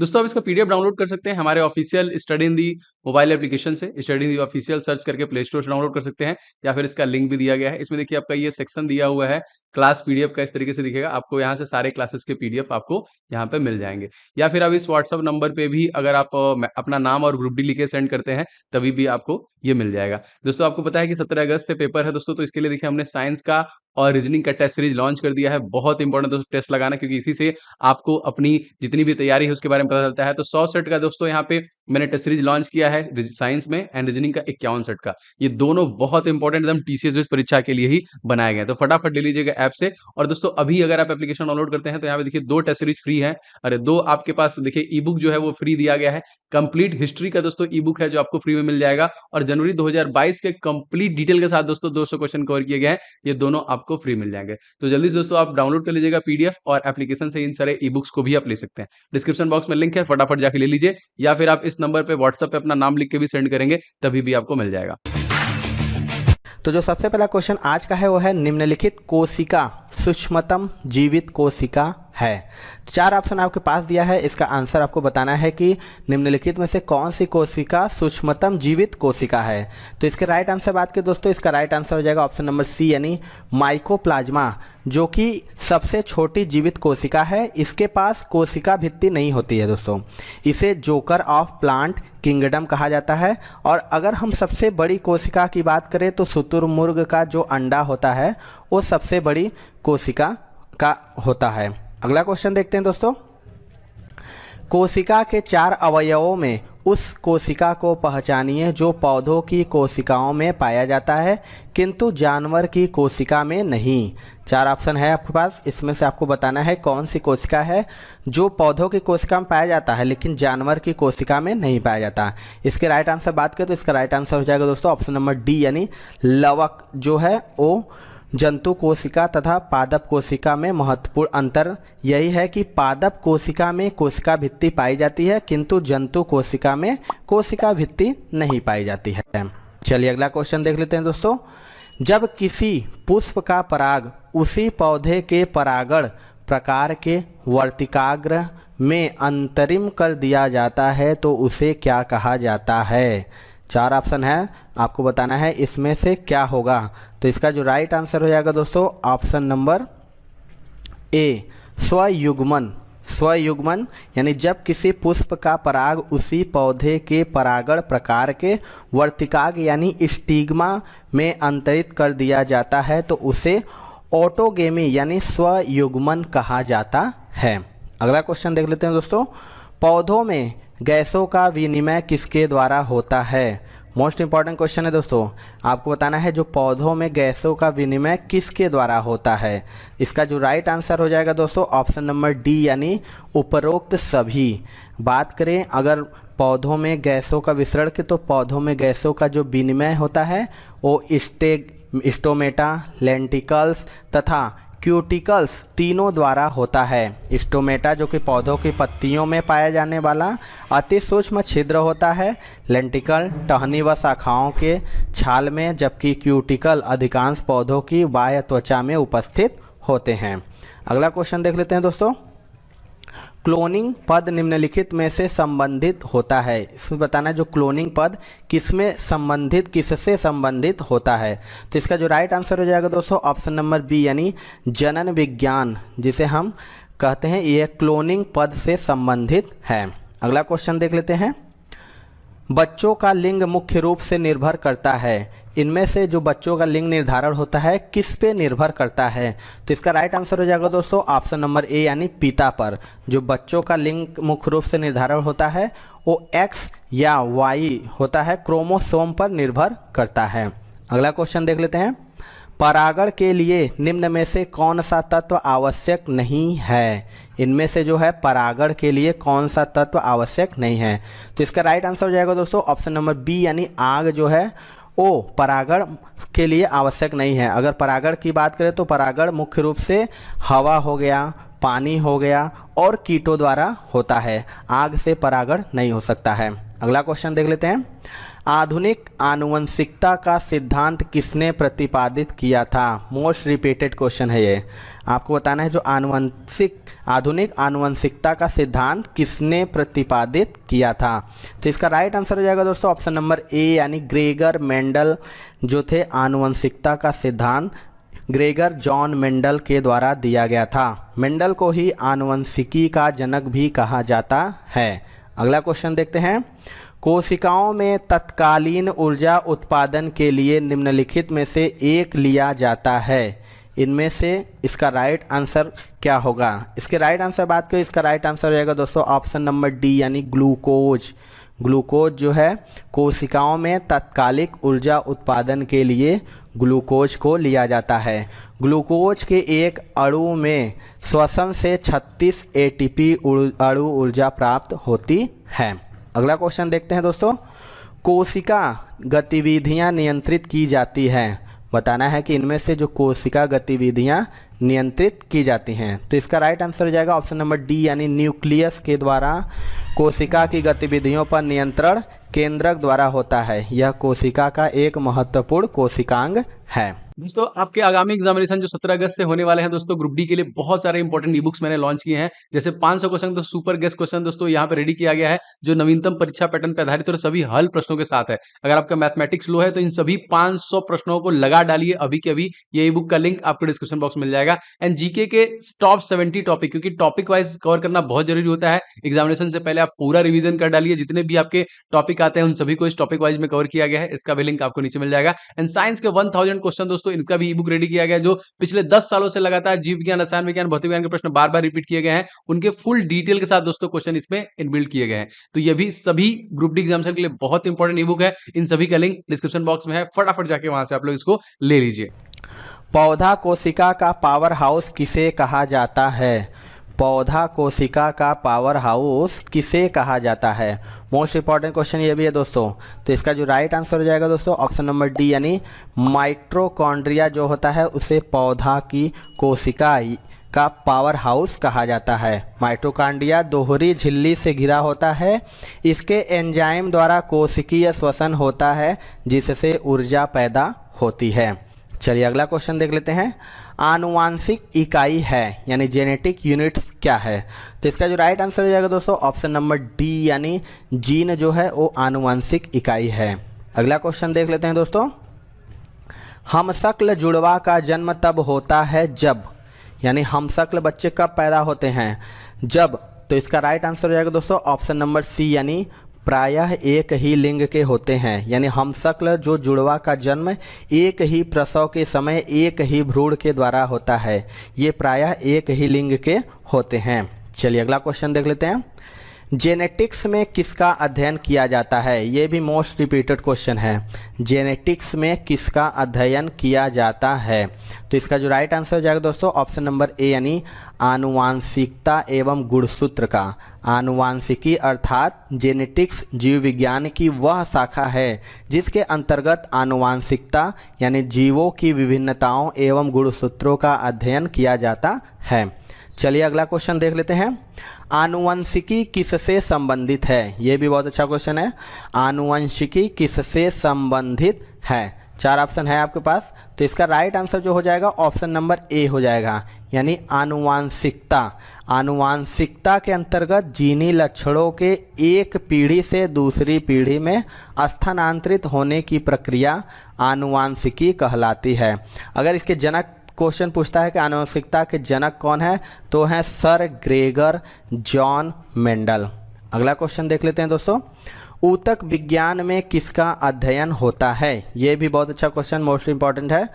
दोस्तों आप इसका पीडीएफ डाउनलोड कर सकते हैं हमारे official study in the mobile application से। Study in the official search करके प्ले स्टोर से डाउनलोड कर सकते हैं या फिर इसका लिंक भी दिया गया है। इसमें देखिए आपका ये सेक्शन दिया हुआ है क्लास पीडीएफ का, इस तरीके से दिखेगा। आपको यहाँ से सारे क्लासेस के पीडीएफ आपको यहाँ पे मिल जाएंगे। या फिर आप इस व्हाट्सएप नंबर पे भी अगर आप अपना नाम और ग्रुप डी लिख के सेंड करते हैं तभी भी आपको ये मिल जाएगा। दोस्तों आपको पता है कि 17 अगस्त से पेपर है दोस्तों, तो इसके लिए देखिए हमने साइंस का और रीजनिंग का टेस्ट सीरीज लॉन्च कर दिया है। बहुत इंपॉर्टेंट दोस्तों टेस्ट लगाना, क्योंकि इसी से आपको अपनी जितनी भी तैयारी है उसके बारे में पता चलता है। तो 100 सेट का दोस्तों यहाँ पे मैंने टेस्ट सीरीज लॉन्च किया है साइंस में, एंड रीजनिंग का 51 सेट का। ये दोनों बहुत इंपॉर्टेंट एकदम टीसीएस बेस्ड परीक्षा के लिए ही बनाए गए हैं। तो फटाफट ले लीजिएगा ऐप से। और दोस्तों अभी अगर आप एप्लीकेशन डाउनलोड करते हैं तो यहाँ पे देखिए 2 टेस्ट सीरीज फ्री है। अरे 2 आपके पास देखिए ई बुक जो है वो फ्री दिया गया है। कंप्लीट हिस्ट्री का दोस्तों ई बुक है जो आपको फ्री में मिल जाएगा, और जनवरी 2022 के कंप्लीट डिटेल के साथ दोस्तों 200 क्वेश्चन कवर किए गए हैं। ये दोनों आपको फ्री मिल जाएंगे। तो जल्दी से दोस्तों आप डाउनलोड कर लीजिएगा पीडीएफ, और एप्लीकेशन से इन सारे ई बुक्स को भी आप ले सकते हैं। डिस्क्रिप्शन बॉक्स में लिंक है, फटाफट जाके ले लीजिए। या फिर आप इस नंबर पे व्हाट्सएप पे अपना नाम लिख के भी सेंड करेंगे तभी भी आपको मिल जाएगा। तो जो सबसे पहला क्वेश्चन आज का है वो है निम्नलिखित कोशिका सूक्ष्मतम जीवित कोशिका है। 4 ऑप्शन आपके पास दिया है, इसका आंसर आपको बताना है कि निम्नलिखित में से कौन सी कोशिका सूक्ष्मतम जीवित कोशिका है। तो इसके राइट आंसर बात करें दोस्तों, इसका राइट आंसर हो जाएगा ऑप्शन नंबर सी, यानी माइकोप्लाज्मा, जो कि सबसे छोटी जीवित कोशिका है। इसके पास कोशिका भित्ति नहीं होती है दोस्तों। इसे जोकर ऑफ प्लांट किंगडम कहा जाता है। और अगर हम सबसे बड़ी कोशिका की बात करें तो शुतुरमुर्ग का जो अंडा होता है वो सबसे बड़ी कोशिका का होता है। अगला क्वेश्चन देखते हैं दोस्तों। कोशिका के 4 अवयवों में उस कोशिका को पहचानिए जो पौधों की कोशिकाओं में पाया जाता है किंतु जानवर की कोशिका में नहीं। 4 ऑप्शन है आपके पास, इसमें से आपको बताना है कौन सी कोशिका है जो पौधों की कोशिका में पाया जाता है लेकिन जानवर की कोशिका में नहीं पाया जाता। इसके राइट आंसर बात करें तो इसका राइट आंसर हो जाएगा दोस्तों ऑप्शन नंबर डी, यानी लवक जो है वो जंतु कोशिका तथा पादप कोशिका में महत्वपूर्ण अंतर यही है कि पादप कोशिका में कोशिका भित्ति पाई जाती है किंतु जंतु कोशिका में कोशिका भित्ति नहीं पाई जाती है। चलिए अगला क्वेश्चन देख लेते हैं दोस्तों। जब किसी पुष्प का पराग उसी पौधे के परागण प्रकार के वर्तिकाग्र में अंतरिम कर दिया जाता है तो उसे क्या कहा जाता है। 4 ऑप्शन है, आपको बताना है इसमें से क्या होगा। तो इसका जो राइट आंसर हो जाएगा दोस्तों ऑप्शन नंबर ए, स्वयुग्मन। स्वयुग्मन यानी जब किसी पुष्प का पराग उसी पौधे के परागण प्रकार के वर्तिकाग यानी स्टिग्मा में अंतरित कर दिया जाता है तो उसे ऑटोगेमी यानी स्वयुग्मन कहा जाता है। अगला क्वेश्चन देख लेते हैं दोस्तों। पौधों में गैसों का विनिमय किसके द्वारा होता है। मोस्ट इंपॉर्टेंट क्वेश्चन है दोस्तों, आपको बताना है जो पौधों में गैसों का विनिमय किसके द्वारा होता है। इसका जो राइट आंसर हो जाएगा दोस्तों ऑप्शन नंबर डी, यानी उपरोक्त सभी। बात करें अगर पौधों में गैसों का विसरण की, तो पौधों में गैसों का जो विनिमय होता है वो स्टोमेटा, लेंटिकल्स तथा क्यूटिकल्स तीनों द्वारा होता है। स्टोमेटा जो कि पौधों की पत्तियों में पाया जाने वाला अति सूक्ष्म छिद्र होता है, लेंटिकल टहनी व शाखाओं के छाल में, जबकि क्यूटिकल अधिकांश पौधों की बाह्य त्वचा में उपस्थित होते हैं। अगला क्वेश्चन देख लेते हैं दोस्तों। क्लोनिंग पद निम्नलिखित में से संबंधित होता है। इसमें बताना है जो क्लोनिंग पद किससे संबंधित होता है। तो इसका जो राइट आंसर हो जाएगा दोस्तों ऑप्शन नंबर बी, यानी जनन विज्ञान जिसे हम कहते हैं ये क्लोनिंग पद से संबंधित है। अगला क्वेश्चन देख लेते हैं। बच्चों का लिंग मुख्य रूप से निर्भर करता है। इनमें से जो बच्चों का लिंग निर्धारण होता है किस पे निर्भर करता है। तो इसका राइट आंसर हो जाएगा दोस्तों ऑप्शन नंबर ए, यानी पिता पर। जो बच्चों का लिंग मुख्य रूप से निर्धारण होता है वो एक्स या वाई होता है, क्रोमोसोम पर निर्भर करता है। अगला क्वेश्चन देख लेते हैं। परागण के लिए निम्न में से कौन सा तत्व आवश्यक नहीं है। इनमें से जो है परागण के लिए कौन सा तत्व आवश्यक नहीं है। तो इसका राइट आंसर हो जाएगा दोस्तों ऑप्शन नंबर बी, यानी आग जो है वो परागण के लिए आवश्यक नहीं है। अगर परागण की बात करें तो परागण मुख्य रूप से हवा हो गया, पानी हो गया और कीटों द्वारा होता है। आग से परागण नहीं हो सकता है। अगला क्वेश्चन देख लेते हैं। आधुनिक आनुवंशिकता का सिद्धांत किसने प्रतिपादित किया था? मोस्ट रिपीटेड क्वेश्चन है ये। आपको बताना है जो आधुनिक आनुवंशिकता का सिद्धांत किसने प्रतिपादित किया था। तो इसका राइट आंसर हो जाएगा दोस्तों ऑप्शन नंबर ए, यानी ग्रेगर मेंडल जो थे आनुवंशिकता का सिद्धांत ग्रेगर जॉन मेंडल के द्वारा दिया गया था। मेंडल को ही आनुवंशिकी का जनक भी कहा जाता है। अगला क्वेश्चन देखते हैं। कोशिकाओं में तत्कालीन ऊर्जा उत्पादन के लिए निम्नलिखित में से एक लिया जाता है। इनमें से इसका राइट आंसर क्या होगा? इसके राइट आंसर बात करें, इसका राइट आंसर हो जाएगा दोस्तों ऑप्शन नंबर डी, यानी ग्लूकोज। ग्लूकोज जो है कोशिकाओं में तात्कालिक ऊर्जा उत्पादन के लिए ग्लूकोज को लिया जाता है। ग्लूकोज के एक अणु में श्वसन से 36 एटीपी अणु ऊर्जा प्राप्त होती है। अगला क्वेश्चन देखते हैं दोस्तों। कोशिका गतिविधियां नियंत्रित की जाती हैं। बताना है कि इनमें से जो कोशिका गतिविधियां नियंत्रित की जाती हैं। तो इसका राइट आंसर हो जाएगा ऑप्शन नंबर डी, यानी न्यूक्लियस के द्वारा कोशिका की गतिविधियों पर नियंत्रण केंद्रक द्वारा होता है। यह कोशिका का एक महत्वपूर्ण कोशिकांग है। दोस्तों आपके आगामी एग्जामिनेशन जो 17 अगस्त से होने वाले हैं दोस्तों, ग्रुप डी के लिए बहुत सारे इंपॉर्टेंट ई बुक्स मैंने लॉन्च किए हैं। जैसे 500 क्वेश्चन तो सुपर गेस्ट क्वेश्चन दोस्तों यहाँ पे रेडी किया गया है, जो नवीनतम परीक्षा पैटर्न पर आधारित और सभी हल प्रश्नों के साथ है। अगर आपका मैथमेटिक्स लो है तो इन सभी 500 प्रश्नों को लगा डालिए अभी के अभी। ये ई बुक का लिंक आपको डिस्क्रिप्शन बॉक्स में मिल जाएगा। एंड जीके के टॉप 70 टॉपिक, क्योंकि टॉपिक वाइज कवर करना बहुत जरूरी होता है। एग्जामिनेशन से पहले आप पूरा रिवीजन कर डालिए। जितने भी आपके टॉपिक आते हैं उन सभी को इस टॉपिक वाइज में कवर किया गया है। इसका भी लिंक आपको नीचे मिल जाएगा। एंड साइंस के 1000 क्वेश्चन दोस्तों, इनका भी ई बुक रेडी किया गया, जो पिछले 10 सालों से लगातार जीव विज्ञान, रसायन विज्ञान, भौतिक विज्ञान के प्रश्न बार बार रिपीट किए गए हैं। उनके फुल डिटेल के साथ दोस्तों क्वेश्चन इसमें इनबिल्ट किए गए हैं। तो ये भी सभी ग्रुप डी एग्जामिनेशन के लिए बहुत इंपॉर्टेंट ई बुक है। इन सभी का लिंक डिस्क्रिप्शन बॉक्स में है, फटाफट जाके वहां से आप लोग इसको ले लीजिए। पौधा कोशिका का पावर हाउस किसे कहा जाता है? पौधा कोशिका का पावर हाउस किसे कहा जाता है? मोस्ट इंपॉर्टेंट क्वेश्चन ये भी है दोस्तों। तो इसका जो राइट आंसर हो जाएगा दोस्तों ऑप्शन नंबर डी, यानी माइटोकॉन्ड्रिया जो होता है उसे पौधा की कोशिका का पावर हाउस कहा जाता है। माइटोकॉन्ड्रिया दोहरी झिल्ली से घिरा होता है। इसके एंजाइम द्वारा कोशिकीय श्वसन होता है, जिससे ऊर्जा पैदा होती है। चलिए अगला क्वेश्चन देख लेते हैं। आनुवांशिक इकाई है, यानी जेनेटिक यूनिट्स क्या है? तो इसका जो राइट आंसर हो जाएगा दोस्तों ऑप्शन नंबर डी, यानी जीन जो है वो आनुवांशिक इकाई है। अगला क्वेश्चन देख लेते हैं दोस्तों। हमशक्ल जुड़वा का जन्म तब होता है जब, यानी हमशक्ल बच्चे कब पैदा होते हैं? जब। तो इसका राइट आंसर हो जाएगा दोस्तों ऑप्शन नंबर सी, यानी प्रायः एक ही लिंग के होते हैं। यानी हमशक्ल जो जुड़वा का जन्म एक ही प्रसव के समय एक ही भ्रूण के द्वारा होता है। ये प्रायः एक ही लिंग के होते हैं। चलिए अगला क्वेश्चन देख लेते हैं। जेनेटिक्स में किसका अध्ययन किया जाता है? ये भी मोस्ट रिपीटेड क्वेश्चन है। जेनेटिक्स में किसका अध्ययन किया जाता है? तो इसका जो राइट आंसर हो जाएगा दोस्तों ऑप्शन नंबर ए, यानी आनुवांशिकता एवं गुणसूत्र का। आनुवांशिकी अर्थात जेनेटिक्स जीव विज्ञान की वह शाखा है जिसके अंतर्गत आनुवांशिकता यानी जीवों की विभिन्नताओं एवं गुणसूत्रों का अध्ययन किया जाता है। चलिए अगला क्वेश्चन देख लेते हैं। आनुवंशिकी किससे संबंधित है? ये भी बहुत अच्छा क्वेश्चन है। आनुवंशिकी किससे संबंधित है? 4 ऑप्शन है आपके पास। तो इसका राइट आंसर जो हो जाएगा ऑप्शन नंबर ए हो जाएगा, यानी आनुवांशिकता। आनुवांशिकता के अंतर्गत जीनी लक्षणों के एक पीढ़ी से दूसरी पीढ़ी में स्थानांतरित होने की प्रक्रिया आनुवांशिकी कहलाती है। अगर इसके जनक क्वेश्चन पूछता है कि आनुवंशिकता के जनक कौन है, तो हैं सर ग्रेगर जॉन मेंडल। अगला क्वेश्चन देख लेते हैं दोस्तों। ऊतक विज्ञान में किसका अध्ययन होता है? ये भी बहुत अच्छा क्वेश्चन, मोस्ट इंपॉर्टेंट है।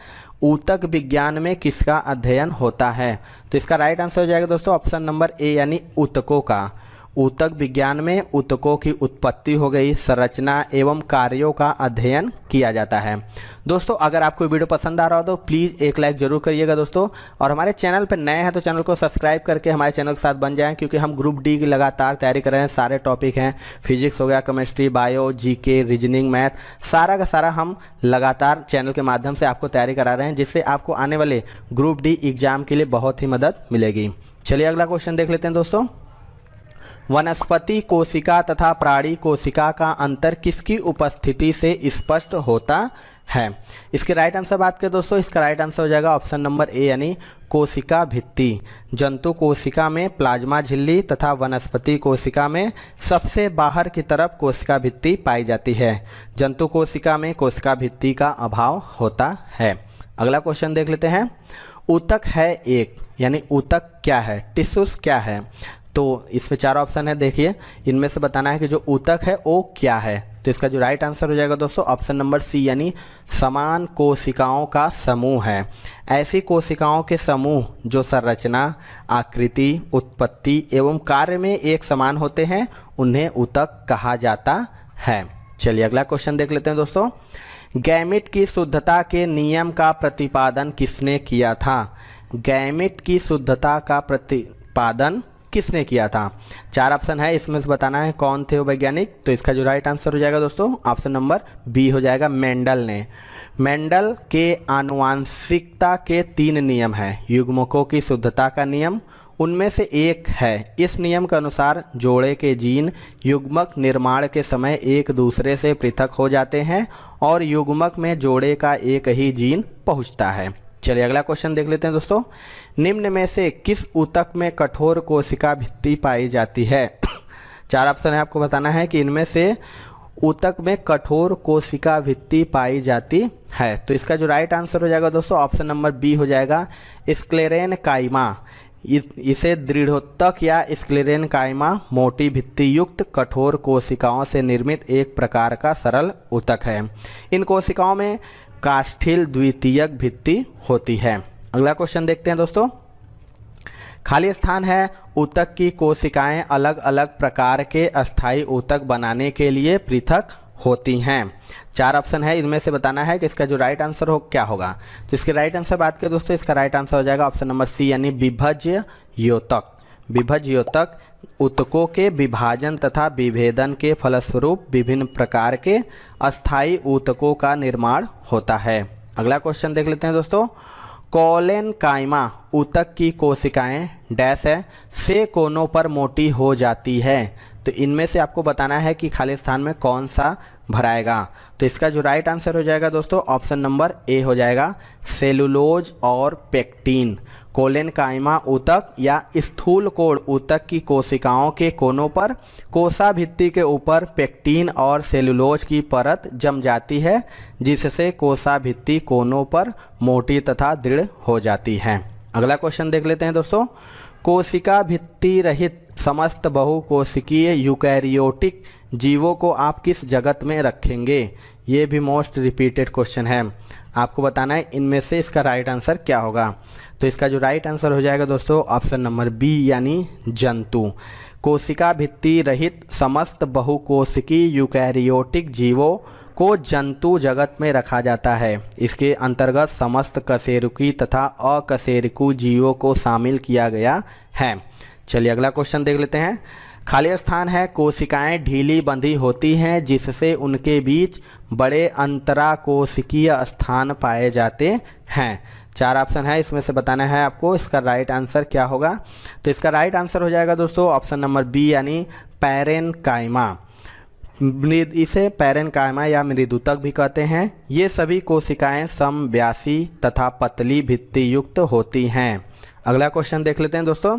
ऊतक विज्ञान में किसका अध्ययन होता है? तो इसका राइट आंसर हो जाएगा दोस्तों ऑप्शन नंबर ए, यानी ऊतकों का। ऊतक विज्ञान में ऊतकों की उत्पत्ति हो गई, संरचना एवं कार्यों का अध्ययन किया जाता है। दोस्तों अगर आपको वीडियो पसंद आ रहा हो तो प्लीज़ एक लाइक जरूर करिएगा दोस्तों, और हमारे चैनल पर नए हैं तो चैनल को सब्सक्राइब करके हमारे चैनल के साथ बन जाएं, क्योंकि हम ग्रुप डी की लगातार तैयारी कर रहे हैं। सारे टॉपिक हैं, फिजिक्स हो गया, chemistry, bio, GK, reasoning, math, सारा का सारा हम लगातार चैनल के माध्यम से आपको तैयारी करा रहे हैं, जिससे आपको आने वाले ग्रुप डी एग्जाम के लिए बहुत ही मदद मिलेगी। चलिए अगला क्वेश्चन देख लेते हैं दोस्तों। वनस्पति कोशिका तथा प्राणी कोशिका का अंतर किसकी उपस्थिति से स्पष्ट होता है? इसके राइट आंसर बात करें दोस्तों, इसका राइट आंसर हो जाएगा ऑप्शन नंबर ए यानी कोशिका भित्ति। जंतु कोशिका में प्लाज्मा झिल्ली तथा वनस्पति कोशिका में सबसे बाहर की तरफ कोशिका भित्ति पाई जाती है। जंतु कोशिका में कोशिका भित्ति का अभाव होता है। अगला क्वेश्चन देख लेते हैं। ऊतक है एक, यानी ऊतक क्या है, टिश्यूज क्या है? तो इसमें 4 ऑप्शन है, देखिए इनमें से बताना है कि जो ऊतक है वो क्या है। तो इसका जो राइट आंसर हो जाएगा दोस्तों ऑप्शन नंबर सी यानी समान कोशिकाओं का समूह है। ऐसी कोशिकाओं के समूह जो संरचना, आकृति, उत्पत्ति एवं कार्य में एक समान होते हैं उन्हें ऊतक कहा जाता है। चलिए अगला क्वेश्चन देख लेते हैं दोस्तों। गैमीट की शुद्धता के नियम का प्रतिपादन किसने किया था? गैमीट की शुद्धता का प्रतिपादन किसने किया था? 4 ऑप्शन है, इसमें से बताना है कौन थे वो वैज्ञानिक। तो इसका जो राइट आंसर हो जाएगा दोस्तों ऑप्शन नंबर बी हो जाएगा, मेंडल ने। मेंडल के आनुवांशिकता के 3 नियम हैं। युग्मकों की शुद्धता का नियम उनमें से एक है। इस नियम के अनुसार जोड़े के जीन युग्मक निर्माण के समय एक दूसरे से पृथक हो जाते हैं और युग्मक में जोड़े का एक ही जीन पहुंचता है। चलिए अगला क्वेश्चन देख लेते हैं दोस्तों। निम्न में से किस ऊतक में कठोर कोशिका भित्ति पाई जाती है? 4 ऑप्शन है, आपको बताना है कि इनमें से ऊतक में कठोर कोशिका भित्ति पाई जाती है। तो इसका जो राइट आंसर हो जाएगा दोस्तों ऑप्शन नंबर बी हो जाएगा, स्क्लेरेनकाइमा। इसे दृढ़ोतक या स्क्लेरेनकाइमा मोटी भित्ति युक्त कठोर कोशिकाओं से निर्मित एक प्रकार का सरल ऊतक है। इन कोशिकाओं में कास्ठिल द्वितीयक भित्ति होती है। अगला क्वेश्चन देखते हैं दोस्तों। खाली स्थान है। ऊतक की कोशिकाएं अलग अलग प्रकार के अस्थायी ऊतक बनाने के लिए पृथक होती हैं। 4 ऑप्शन है, इनमें से बताना है कि इसका जो राइट आंसर हो क्या होगा। तो इसके राइट आंसर बात करें दोस्तों, इसका राइट आंसर हो जाएगा ऑप्शन नंबर सी यानी विभज्य योतक। विभज्य योतक ऊतकों के विभाजन तथा विभेदन के फलस्वरूप विभिन्न प्रकार के अस्थायी ऊतकों का निर्माण होता है। अगला क्वेश्चन देख लेते हैं दोस्तों। कोलेनकाइमा ऊतक की कोशिकाएं डैश है से कोनों पर मोटी हो जाती है। तो इनमें से आपको बताना है कि खाली स्थान में कौन सा भराएगा। तो इसका जो राइट आंसर हो जाएगा दोस्तों ऑप्शन नंबर ए हो जाएगा, सेलुलोज और पेक्टिन। कोलेनकाइमा ऊतक या स्थूल कोण ऊतक की कोशिकाओं के कोनों पर कोसा भित्ति के ऊपर पेक्टिन और सेलुलोज की परत जम जाती है, जिससे कोसा भित्ति कोनों पर मोटी तथा दृढ़ हो जाती है। अगला क्वेश्चन देख लेते हैं दोस्तों। कोशिका भित्ति रहित समस्त बहुकोशिकीय यूकैरियोटिक जीवों को आप किस जगत में रखेंगे? ये भी मोस्ट रिपीटेड क्वेश्चन है, आपको बताना है इनमें से इसका राइट आंसर क्या होगा। तो इसका जो राइट आंसर हो जाएगा दोस्तों ऑप्शन नंबर बी यानी जंतु। कोशिका भित्ति रहित समस्त बहुकोशिकीय यूकैरियोटिक जीवों को जंतु जगत में रखा जाता है। इसके अंतर्गत समस्त कशेरुकी तथा अकशेरुकी जीवों को शामिल किया गया है। चलिए अगला क्वेश्चन देख लेते हैं। खाली स्थान है। कोशिकाएं ढीली बंधी होती हैं जिससे उनके बीच बड़े अंतराकोशिकीय स्थान पाए जाते हैं। 4 ऑप्शन है, इसमें से बताना है आपको इसका राइट आंसर क्या होगा। तो इसका राइट आंसर हो जाएगा दोस्तों ऑप्शन नंबर बी यानी पैरेनकाइमा। इसे पैरेनकाइमा या मृदुतक भी कहते हैं। ये सभी कोशिकाएं समव्यासी तथा पतली भित्ति युक्त होती हैं। अगला क्वेश्चन देख लेते हैं दोस्तों।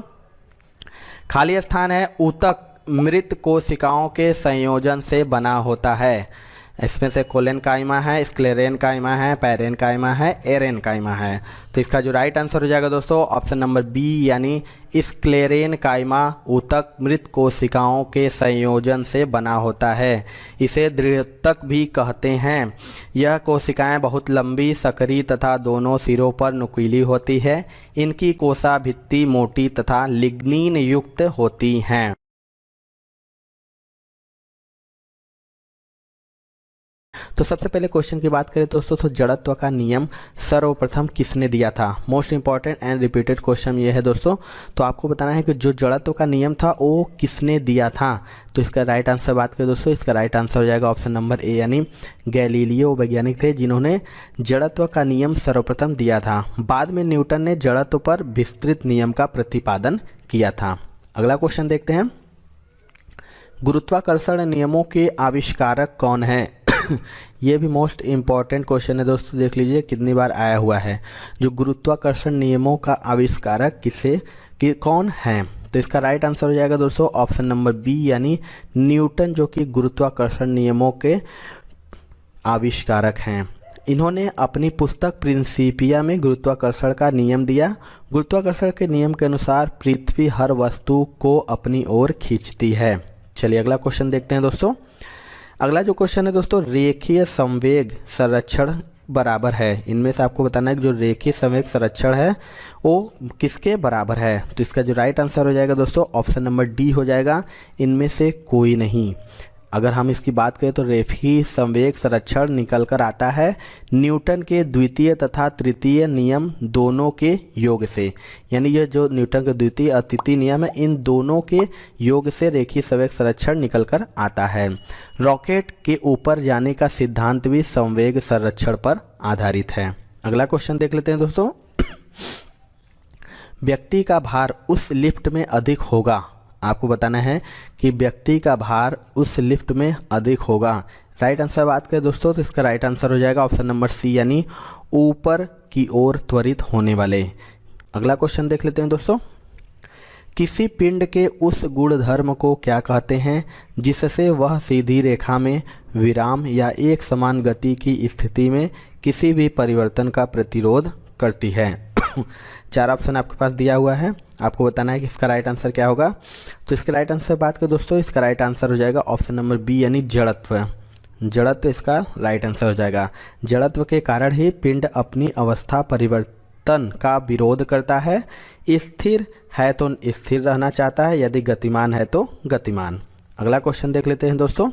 खाली स्थान है। ऊतक मृत कोशिकाओं के संयोजन से बना होता है। इसमें से कोलेनकाइमा है, स्क्लेरेनकाइमा है, पैरेनकाइमा है, एरेनकाइमा है। तो इसका जो राइट आंसर हो जाएगा दोस्तों ऑप्शन नंबर बी यानी स्क्लेरेनकाइमा ऊतक मृत कोशिकाओं के संयोजन से बना होता है। इसे दृढ़ोतक भी कहते हैं। यह कोशिकाएं बहुत लंबी, सकरी तथा दोनों सिरों पर नुकीली होती है। इनकी कोसा भित्ति मोटी तथा लिग्निन युक्त होती हैं। तो सबसे पहले क्वेश्चन की बात करें दोस्तों, तो जड़त्व का नियम सर्वप्रथम किसने दिया था? Most important and repeated question ये है दोस्तों। तो आपको बताना है कि जो जड़त्व का नियम था वो किसने दिया था। तो इसका राइट आंसर बात करें दोस्तों, इसका राइट आंसर हो जाएगा ऑप्शन नंबर ए यानी गैलीलियो वैज्ञानिक थे जिन्होंने जड़त्व का नियम सर्वप्रथम दिया था। बाद में न्यूटन ने जड़त्व पर विस्तृत नियम का प्रतिपादन किया था। अगला क्वेश्चन देखते हैं। गुरुत्वाकर्षण नियमों के आविष्कारक कौन हैं? ये भी मोस्ट इम्पॉर्टेंट क्वेश्चन है दोस्तों, देख लीजिए कितनी बार आया हुआ है। जो गुरुत्वाकर्षण नियमों का आविष्कारक कौन हैं? तो इसका राइट आंसर हो जाएगा दोस्तों ऑप्शन नंबर बी यानी न्यूटन, जो कि गुरुत्वाकर्षण नियमों के आविष्कारक हैं। इन्होंने अपनी पुस्तक प्रिंसिपिया में गुरुत्वाकर्षण का नियम दिया। गुरुत्वाकर्षण के नियम के अनुसार पृथ्वी हर वस्तु को अपनी ओर खींचती है। चलिए अगला क्वेश्चन देखते हैं दोस्तों। अगला जो क्वेश्चन है दोस्तों, रेखीय संवेग संरक्षण बराबर है। इनमें से आपको बताना है कि जो रेखीय संवेग संरक्षण है वो किसके बराबर है। तो इसका जो राइट आंसर हो जाएगा दोस्तों ऑप्शन नंबर डी हो जाएगा, इनमें से कोई नहीं। अगर हम इसकी बात करें तो रेखीय संवेग संरक्षण निकल कर आता है न्यूटन के द्वितीय तथा तृतीय नियम दोनों के योग से। यानी ये जो न्यूटन के द्वितीय और तृतीय नियम है, इन दोनों के योग से रेखीय संवेग संरक्षण निकल कर आता है। रॉकेट के ऊपर जाने का सिद्धांत भी संवेग संरक्षण पर आधारित है। अगला क्वेश्चन देख लेते हैं दोस्तों। व्यक्ति का भार उस लिफ्ट में अधिक होगा। आपको बताना है कि व्यक्ति का भार उस लिफ्ट में अधिक होगा। राइट आंसर बात करें दोस्तों तो इसका राइट आंसर हो जाएगा ऑप्शन नंबर सी यानी ऊपर की ओर त्वरित होने वाले। अगला क्वेश्चन देख लेते हैं दोस्तों। किसी पिंड के उस गुणधर्म को क्या कहते हैं जिससे वह सीधी रेखा में विराम या एक समान गति की स्थिति में किसी भी परिवर्तन का प्रतिरोध करती है। चार ऑप्शन आपके पास दिया हुआ है, आपको बताना है कि इसका राइट आंसर क्या होगा। तो इसका राइट आंसर बात करें दोस्तों, इसका राइट आंसर हो जाएगा ऑप्शन नंबर बी यानी जड़त्व। जड़त्व इसका राइट आंसर हो जाएगा। जड़त्व के कारण ही पिंड अपनी अवस्था परिवर्तन का विरोध करता है। स्थिर है तो स्थिर रहना चाहता है, यदि गतिमान है तो गतिमान। अगला क्वेश्चन देख लेते हैं दोस्तों।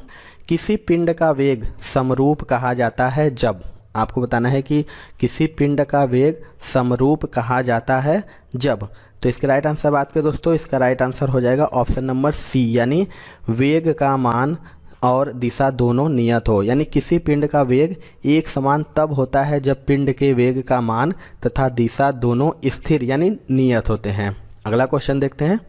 किसी पिंड का वेग समरूप कहा जाता है जब। आपको बताना है कि किसी पिंड का वेग समरूप कहा जाता है जब। तो इसके राइट आंसर बात करें दोस्तों, इसका राइट आंसर हो जाएगा ऑप्शन नंबर सी यानी वेग का मान और दिशा दोनों नियत हो। यानी किसी पिंड का वेग एक समान तब होता है जब पिंड के वेग का मान तथा दिशा दोनों स्थिर यानी नियत होते हैं। अगला क्वेश्चन देखते हैं।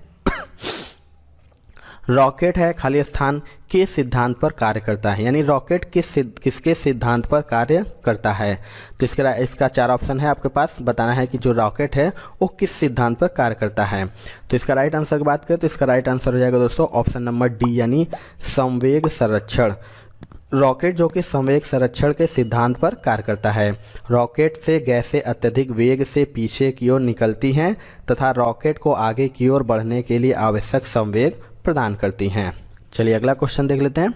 रॉकेट है खाली स्थान के सिद्धांत पर कार्य करता है। यानी रॉकेट किसके सिद्धांत पर कार्य करता है। तो इसका चार ऑप्शन है आपके पास, बताना है कि जो रॉकेट है वो किस सिद्धांत पर कार्य करता है। तो इसका राइट आंसर की बात करें तो इसका राइट आंसर हो जाएगा दोस्तों ऑप्शन नंबर डी यानी संवेग संरक्षण। रॉकेट जो कि संवेग संरक्षण के सिद्धांत पर कार्य करता है। रॉकेट से गैसें अत्यधिक वेग से पीछे की ओर निकलती हैं तथा रॉकेट को आगे की ओर बढ़ने के लिए आवश्यक संवेग प्रदान करती हैं। चलिए अगला क्वेश्चन देख लेते हैं।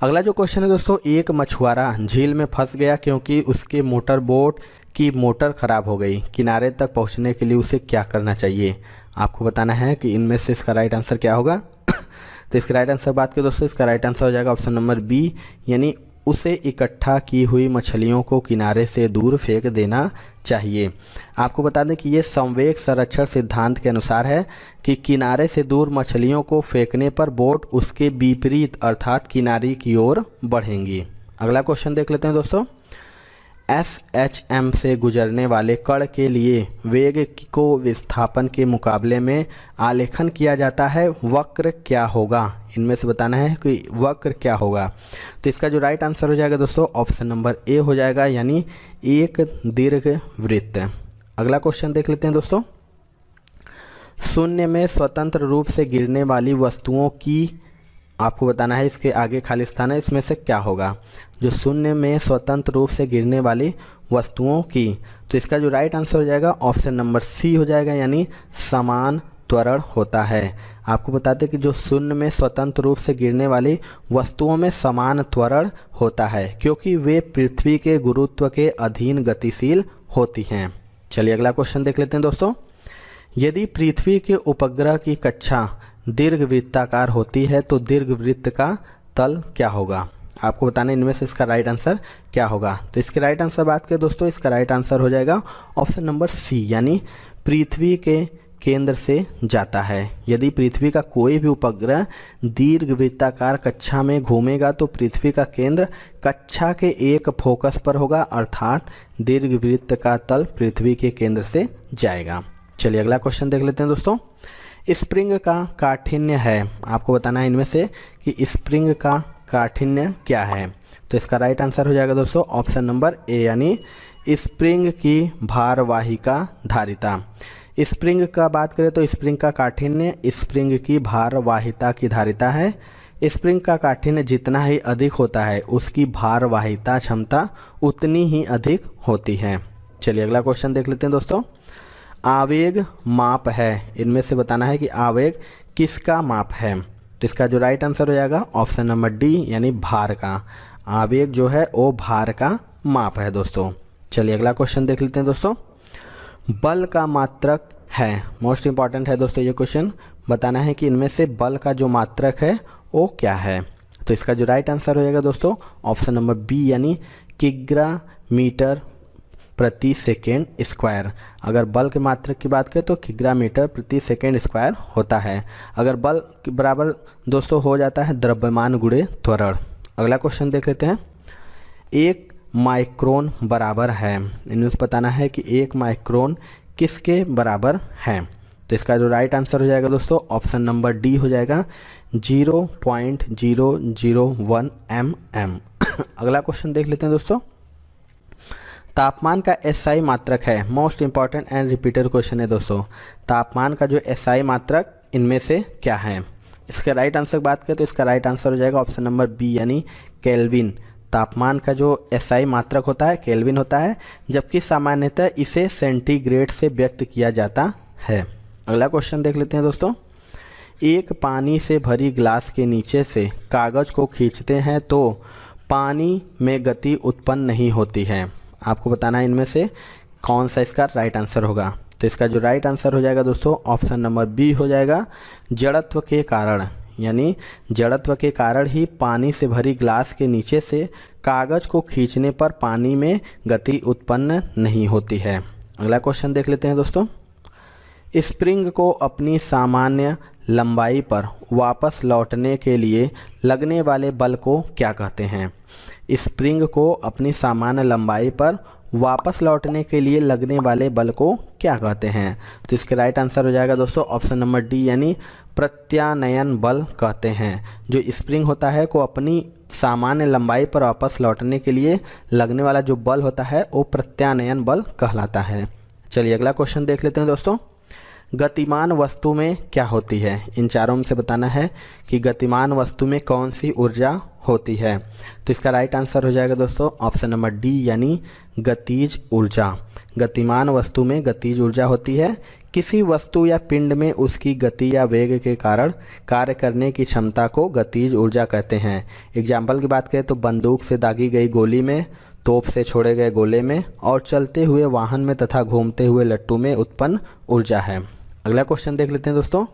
अगला जो क्वेश्चन है दोस्तों, एक मछुआरा झील में फंस गया क्योंकि उसके मोटर बोट की मोटर खराब हो गई। किनारे तक पहुंचने के लिए उसे क्या करना चाहिए। आपको बताना है कि इनमें से इसका राइट आंसर क्या होगा। तो इसका राइट आंसर बात करें दोस्तों, इसका राइट आंसर हो जाएगा ऑप्शन नंबर बी यानी उसे इकट्ठा की हुई मछलियों को किनारे से दूर फेंक देना चाहिए। आपको बता दें कि ये संवेग संरक्षण सिद्धांत के अनुसार है कि किनारे से दूर मछलियों को फेंकने पर बोट उसके विपरीत अर्थात किनारे की ओर बढ़ेंगी। अगला क्वेश्चन देख लेते हैं दोस्तों। SHM से गुजरने वाले कण के लिए वेग को विस्थापन के मुकाबले में आलेखन किया जाता है, वक्र क्या होगा। इनमें से बताना है कि वक्र क्या होगा। तो इसका जो राइट आंसर हो जाएगा दोस्तों ऑप्शन नंबर ए हो जाएगा यानी एक दीर्घ वृत्त। अगला क्वेश्चन देख लेते हैं दोस्तों। शून्य में स्वतंत्र रूप से गिरने वाली वस्तुओं की, आपको बताना है इसके आगे खाली स्थान है, इसमें से क्या होगा। जो शून्य में स्वतंत्र रूप से गिरने वाली वस्तुओं की, तो इसका जो राइट आंसर हो जाएगा ऑप्शन नंबर सी हो जाएगा यानी समान त्वरण होता है। आपको बताते हैं कि जो शून्य में स्वतंत्र रूप से गिरने वाली वस्तुओं में समान त्वरण होता है क्योंकि वे पृथ्वी के गुरुत्व के अधीन गतिशील होती हैं। चलिए अगला क्वेश्चन देख लेते हैं दोस्तों। यदि पृथ्वी के उपग्रह की कक्षा दीर्घवृत्ताकार होती है तो दीर्घवृत्त का तल क्या होगा। आपको बताना इनमें से इसका राइट आंसर क्या होगा। तो इसके राइट आंसर बात करें दोस्तों, इसका राइट आंसर हो जाएगा ऑप्शन नंबर सी यानी पृथ्वी के केंद्र से जाता है। यदि पृथ्वी का कोई भी उपग्रह दीर्घवृत्ताकार कक्षा में घूमेगा तो पृथ्वी का केंद्र कक्षा के एक फोकस पर होगा अर्थात दीर्घवृत्त का तल पृथ्वी के केंद्र से जाएगा। चलिए अगला क्वेश्चन देख लेते हैं दोस्तों। स्प्रिंग का काठिन्य है, आपको बताना है इनमें से कि स्प्रिंग का काठिन्य क्या है। तो इसका राइट आंसर हो जाएगा दोस्तों ऑप्शन नंबर ए, यानी स्प्रिंग की भारवाहिका धारिता। स्प्रिंग का बात करें तो स्प्रिंग का काठिन्य स्प्रिंग की भारवाहिता की धारिता है। स्प्रिंग का काठिन्य जितना ही अधिक होता है उसकी भारवाहिता क्षमता उतनी ही अधिक होती है। चलिए अगला क्वेश्चन देख लेते हैं दोस्तों। आवेग माप है, इनमें से बताना है कि आवेग किसका माप है। तो इसका जो राइट आंसर हो जाएगा ऑप्शन नंबर डी, यानी भार का। आवेग जो है वो भार का माप है दोस्तों। चलिए अगला क्वेश्चन देख लेते हैं दोस्तों। बल का मात्रक है, मोस्ट इंपॉर्टेंट है दोस्तों ये क्वेश्चन। बताना है कि इनमें से बल का जो मात्रक है वो क्या है। तो इसका जो राइट आंसर हो जाएगा दोस्तों ऑप्शन नंबर बी, यानी किग्रा मीटर प्रति सेकेंड स्क्वायर। अगर बल के मात्रक की बात करें तो किग्रा मीटर प्रति सेकेंड स्क्वायर होता है। अगर बल के बराबर दोस्तों हो जाता है द्रव्यमान गुणे त्वरण। अगला क्वेश्चन देख लेते हैं। एक माइक्रोन बराबर है, इनमें से बताना है कि एक माइक्रोन किसके बराबर है। तो इसका जो राइट आंसर हो जाएगा दोस्तों ऑप्शन नंबर डी हो जाएगा 0.001 mm। अगला क्वेश्चन देख लेते हैं दोस्तों। तापमान का एसआई मात्रक है, most important and repeated question है दोस्तों। तापमान का जो एसआई मात्रक इनमें से क्या है। इसका राइट आंसर की बात करें तो इसका राइट आंसर हो जाएगा ऑप्शन नंबर बी, यानी केल्विन। तापमान का जो एसआई मात्रक होता है केल्विन होता है, जबकि सामान्यतः इसे सेंटीग्रेड से व्यक्त किया जाता है। अगला क्वेश्चन देख लेते हैं दोस्तों। एक पानी से भरी ग्लास के नीचे से कागज़ को खींचते हैं तो पानी में गति उत्पन्न नहीं होती है। आपको बताना है इनमें से कौन सा इसका राइट आंसर होगा। तो इसका जो राइट आंसर हो जाएगा दोस्तों ऑप्शन नंबर बी हो जाएगा जड़त्व के कारण, यानी जड़त्व के कारण ही पानी से भरी ग्लास के नीचे से कागज़ को खींचने पर पानी में गति उत्पन्न नहीं होती है। अगला क्वेश्चन देख लेते हैं दोस्तों। स्प्रिंग को अपनी सामान्य लंबाई पर वापस लौटने के लिए लगने वाले बल को क्या कहते हैं। स्प्रिंग को अपनी सामान्य लंबाई पर वापस लौटने के लिए लगने वाले बल को क्या कहते हैं। तो इसके राइट आंसर हो जाएगा दोस्तों ऑप्शन नंबर डी, यानी प्रत्यानयन बल कहते हैं। जो स्प्रिंग होता है को अपनी सामान्य लंबाई पर वापस लौटने के लिए लगने वाला जो बल होता है वो प्रत्यानयन बल कहलाता है। चलिए अगला क्वेश्चन देख लेते हैं दोस्तों। गतिमान वस्तु में क्या होती है। इन चारों में से बताना है कि गतिमान वस्तु में कौन सी ऊर्जा होती है। तो इसका राइट आंसर हो जाएगा दोस्तों ऑप्शन नंबर डी, यानी गतिज ऊर्जा। गतिमान वस्तु में गतिज ऊर्जा होती है। किसी वस्तु या पिंड में उसकी गति या वेग के कारण कार्य करने की क्षमता को गतिज ऊर्जा कहते हैं। एग्जाम्पल की बात करें तो बंदूक से दागी गई गोली में, तोप से छोड़े गए गोले में और चलते हुए वाहन में तथा घूमते हुए लट्टू में उत्पन्न ऊर्जा है। अगला क्वेश्चन देख लेते हैं दोस्तों।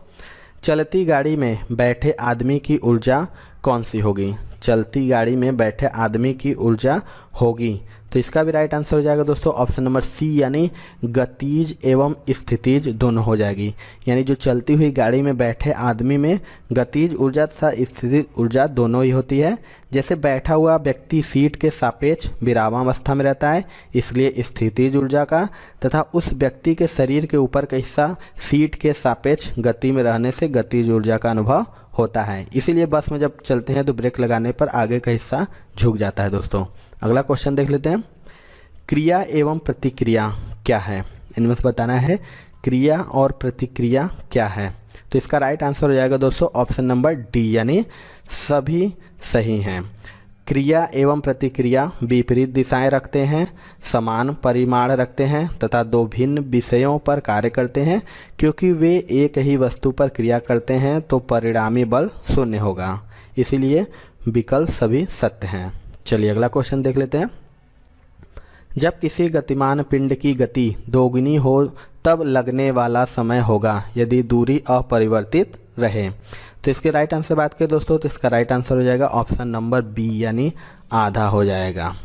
चलती गाड़ी में बैठे आदमी की ऊर्जा कौन सी होगी। चलती गाड़ी में बैठे आदमी की ऊर्जा होगी, तो इसका भी राइट आंसर हो जाएगा दोस्तों ऑप्शन नंबर सी, यानी गतिज एवं स्थितिज दोनों हो जाएगी। यानी जो चलती हुई गाड़ी में बैठे आदमी में गतिज ऊर्जा तथा स्थितिज ऊर्जा दोनों ही होती है। जैसे बैठा हुआ व्यक्ति सीट के सापेक्ष विरामावस्था में रहता है, इसलिए स्थितिज ऊर्जा का, तथा उस व्यक्ति के शरीर के ऊपर का हिस्सा सीट के सापेक्ष गति में रहने से गतिज ऊर्जा का अनुभव होता है। इसीलिए बस में जब चलते हैं तो ब्रेक लगाने पर आगे का हिस्सा झुक जाता है दोस्तों। अगला क्वेश्चन देख लेते हैं। क्रिया एवं प्रतिक्रिया क्या है। इनमें से बताना है क्रिया और प्रतिक्रिया क्या है। तो इसका राइट आंसर हो जाएगा दोस्तों ऑप्शन नंबर डी, यानी सभी सही हैं। क्रिया एवं प्रतिक्रिया विपरीत दिशाएं रखते हैं, समान परिमाण रखते हैं तथा दो भिन्न विषयों पर कार्य करते हैं। क्योंकि वे एक ही वस्तु पर क्रिया करते हैं तो परिणामी बल शून्य होगा, इसीलिए विकल्प सभी सत्य हैं। चलिए अगला क्वेश्चन देख लेते हैं। जब किसी गतिमान पिंड की गति दोगुनी हो तब लगने वाला समय होगा यदि दूरी अपरिवर्तित रहे। तो इसके राइट आंसर बात करें दोस्तों तो इसका राइट आंसर हो जाएगा ऑप्शन नंबर बी, यानी आधा हो जाएगा।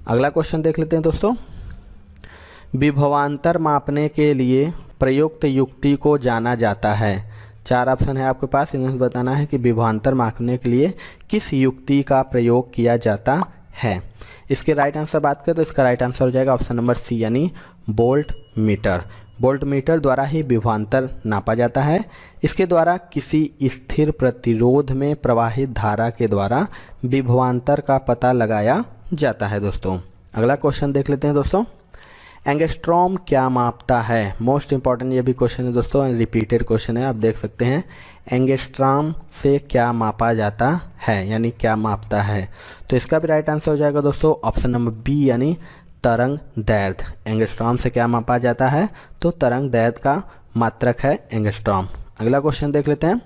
अगला क्वेश्चन देख लेते हैं दोस्तों। विभवांतर मापने के लिए प्रयुक्त युक्ति को जाना जाता है। चार ऑप्शन है आपके पास, इनमें से बताना है कि विभवांतर मापने के लिए किस युक्ति का प्रयोग किया जाता है। इसके राइट आंसर बात करें तो इसका राइट आंसर हो जाएगा ऑप्शन नंबर सी, यानी वोल्ट मीटर। वोल्टमीटर द्वारा ही विभवांतर नापा जाता है। इसके द्वारा किसी स्थिर प्रतिरोध में प्रवाहित धारा के द्वारा विभवांतर का पता लगाया जाता है दोस्तों। अगला क्वेश्चन देख लेते हैं दोस्तों। एंगस्ट्रॉम क्या मापता है? मोस्ट इंपॉर्टेंट ये भी क्वेश्चन है दोस्तों, रिपीटेड क्वेश्चन है, आप देख सकते हैं। एंगस्ट्रॉम से क्या मापा जाता है, यानी क्या मापता है? तो इसका भी राइट आंसर हो जाएगा दोस्तों ऑप्शन नंबर बी, यानी तरंग दैर्ध्य। एंगस्ट्रॉम से क्या मापा जाता है? तो तरंग दैर्ध्य का मात्रक है एंगस्ट्रॉम। अगला क्वेश्चन देख लेते हैं।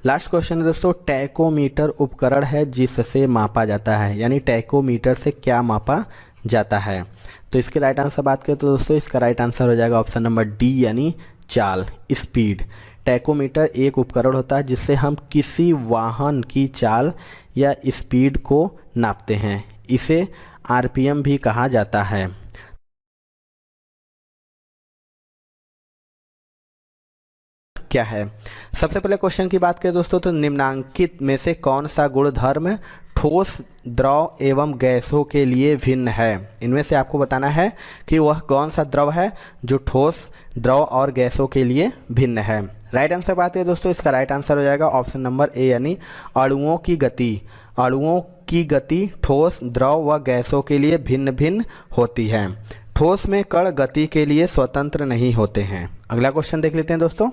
लास्ट क्वेश्चन है दोस्तों, टैकोमीटर उपकरण है जिससे मापा जाता है, यानी टैकोमीटर से क्या मापा जाता है? तो इसके राइट आंसर बात करें तो दोस्तों इसका राइट आंसर हो जाएगा ऑप्शन नंबर डी, यानी चाल, स्पीड। टैकोमीटर एक उपकरण होता है जिससे हम किसी वाहन की चाल या स्पीड को नापते हैं। इसे आरपीएम भी कहा जाता है। क्या है? सबसे पहले क्वेश्चन की बात करें दोस्तों तो निम्नांकित में से कौन सा गुणधर्म ठोस, द्रव एवं गैसों के लिए भिन्न है? इनमें से आपको बताना है कि वह कौन सा द्रव है जो ठोस, द्रव और गैसों के लिए भिन्न है। राइट आंसर बात है दोस्तों, इसका राइट आंसर हो जाएगा ऑप्शन नंबर ए, यानी अणुओं की गति। अणुओं की गति ठोस, द्रव व गैसों के लिए भिन्न भिन्न होती है। ठोस में कण गति के लिए स्वतंत्र नहीं होते हैं। अगला क्वेश्चन देख लेते हैं दोस्तों।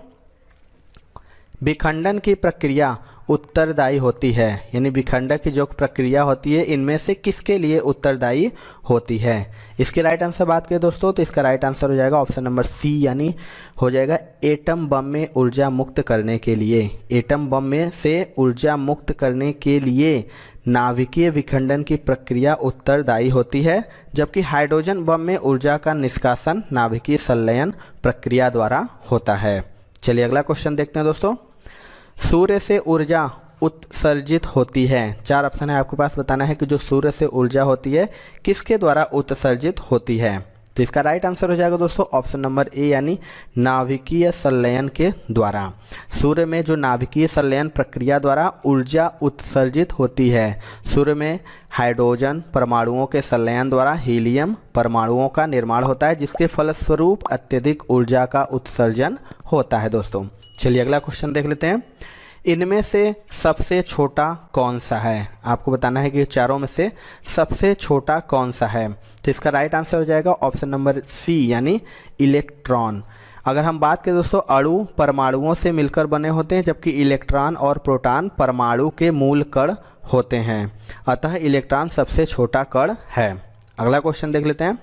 विखंडन की प्रक्रिया उत्तरदायी होती है, यानी विखंडन की जो प्रक्रिया होती है इनमें से किसके लिए उत्तरदायी होती है? इसके राइट आंसर बात करें दोस्तों तो इसका राइट आंसर हो जाएगा ऑप्शन नंबर सी, यानी हो जाएगा एटम बम में ऊर्जा मुक्त करने के लिए। एटम बम में से ऊर्जा मुक्त करने के लिए नाभिकीय विखंडन की प्रक्रिया उत्तरदायी होती है, जबकि हाइड्रोजन बम में ऊर्जा का निष्कासन नाभिकीय संलयन प्रक्रिया द्वारा होता है। चलिए अगला क्वेश्चन देखते हैं दोस्तों। सूर्य से ऊर्जा उत्सर्जित होती है। चार ऑप्शन है आपके पास, बताना है कि जो सूर्य से ऊर्जा होती है किसके द्वारा उत्सर्जित होती है? तो इसका राइट आंसर हो जाएगा दोस्तों ऑप्शन नंबर ए, यानी नाभिकीय संलयन के द्वारा। सूर्य में जो नाभिकीय संलयन प्रक्रिया द्वारा ऊर्जा उत्सर्जित होती है, सूर्य में हाइड्रोजन परमाणुओं के संलयन द्वारा हीलियम परमाणुओं का निर्माण होता है, जिसके फलस्वरूप अत्यधिक ऊर्जा का उत्सर्जन होता है दोस्तों। चलिए अगला क्वेश्चन देख लेते हैं। इनमें से सबसे छोटा कौन सा है? आपको बताना है कि चारों में से सबसे छोटा कौन सा है? तो इसका राइट आंसर हो जाएगा ऑप्शन नंबर सी, यानी इलेक्ट्रॉन। अगर हम बात करें दोस्तों, अणु परमाणुओं से मिलकर बने होते हैं, जबकि इलेक्ट्रॉन और प्रोटॉन परमाणु के मूल कण होते हैं। अतः इलेक्ट्रॉन सबसे छोटा कण है। अगला क्वेश्चन देख लेते हैं।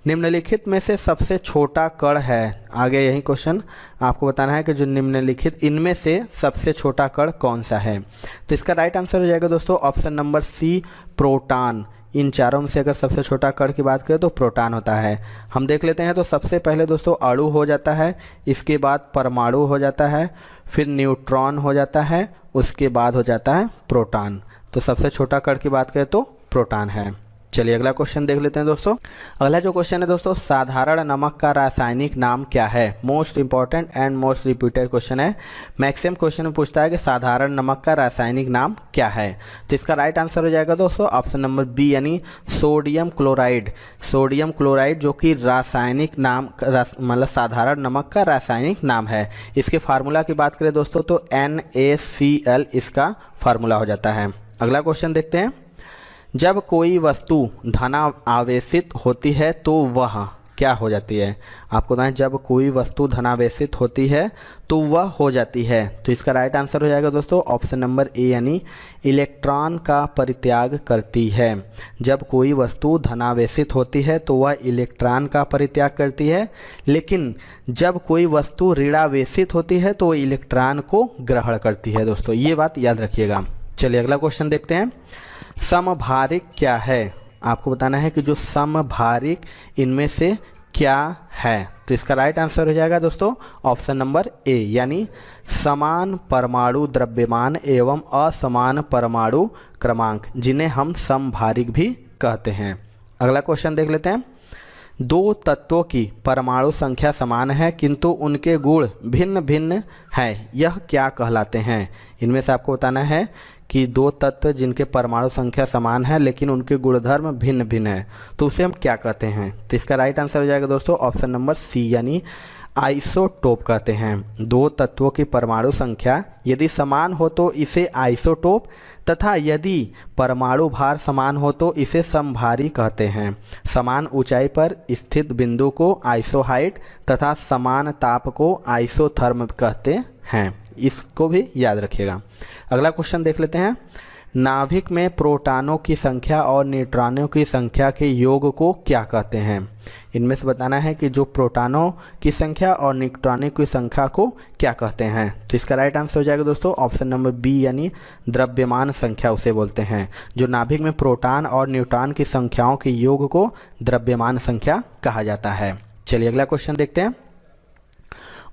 निम्नलिखित में से सबसे छोटा कण है, आगे यही क्वेश्चन आपको बताना है कि जो निम्नलिखित इनमें से सबसे छोटा कण कौन सा है? तो इसका राइट आंसर हो जाएगा दोस्तों ऑप्शन नंबर सी, प्रोटॉन। इन चारों में से अगर सबसे छोटा कण की बात करें तो प्रोटॉन होता है। हम देख लेते हैं तो सबसे पहले दोस्तों अणु हो जाता है, इसके बाद परमाणु हो जाता है, फिर न्यूट्रॉन हो जाता है, उसके बाद हो जाता है प्रोटॉन। तो सबसे छोटा कण की बात करें तो प्रोटॉन है। चलिए अगला क्वेश्चन देख लेते हैं दोस्तों। अगला जो क्वेश्चन है दोस्तों, साधारण नमक का रासायनिक नाम क्या है? Most important and most repeated question है। मैक्सिमम क्वेश्चन में पूछता है कि साधारण नमक का रासायनिक नाम क्या है? तो इसका राइट आंसर हो जाएगा दोस्तों ऑप्शन नंबर बी, यानी सोडियम क्लोराइड। सोडियम क्लोराइड जो कि रासायनिक नाम मतलब साधारण नमक का रासायनिक नाम है। इसके फार्मूला की बात करें दोस्तों तो NaCl इसका फार्मूला हो जाता है। अगला क्वेश्चन देखते हैं। जब कोई वस्तु धनावेशित होती है तो वह क्या हो जाती है? आपको बताएं, जब कोई वस्तु धनावेशित होती है तो वह हो जाती है। तो इसका राइट आंसर हो जाएगा दोस्तों ऑप्शन नंबर ए, यानी इलेक्ट्रॉन का परित्याग करती है। जब कोई वस्तु धनावेशित होती है तो वह इलेक्ट्रॉन का परित्याग करती है, लेकिन जब कोई वस्तु ऋणावेशित होती है तो वह इलेक्ट्रॉन को ग्रहण करती है दोस्तों, ये बात याद रखिएगा। चलिए अगला क्वेश्चन देखते हैं। समभारिक क्या है? आपको बताना है कि जो समभारिक इनमें से क्या है? तो इसका राइट आंसर हो जाएगा दोस्तों ऑप्शन नंबर ए, यानी समान परमाणु द्रव्यमान एवं असमान परमाणु क्रमांक, जिन्हें हम समभारिक भी कहते हैं। अगला क्वेश्चन देख लेते हैं। दो तत्वों की परमाणु संख्या समान है किंतु उनके गुण भिन्न भिन्न हैं, यह क्या कहलाते हैं? इनमें से आपको बताना है कि दो तत्व जिनके परमाणु संख्या समान है लेकिन उनके गुणधर्म भिन्न भिन्न है, तो उसे हम क्या कहते हैं? तो इसका राइट आंसर हो जाएगा दोस्तों ऑप्शन नंबर सी, यानी आइसोटोप कहते हैं। दो तत्वों की परमाणु संख्या यदि समान हो तो इसे आइसोटोप, तथा यदि परमाणु भार समान हो तो इसे समभारी कहते हैं। समान ऊंचाई पर स्थित बिंदु को आइसोहाइट तथा समान ताप को आइसोथर्म कहते हैं। इसको भी याद रखिएगा। अगला क्वेश्चन देख लेते हैं। नाभिक में प्रोटॉनों की संख्या और न्यूट्रॉनों की संख्या के योग को क्या कहते हैं? इनमें से बताना है कि जो प्रोटॉनों की संख्या और न्यूट्रॉनों की संख्या को क्या कहते हैं। तो इसका राइट आंसर हो जाएगा दोस्तों ऑप्शन नंबर बी, यानी द्रव्यमान संख्या उसे बोलते हैं। जो नाभिक में प्रोटॉन और न्यूट्रॉन की संख्याओं के योग को द्रव्यमान संख्या कहा जाता है। चलिए अगला क्वेश्चन देखते हैं।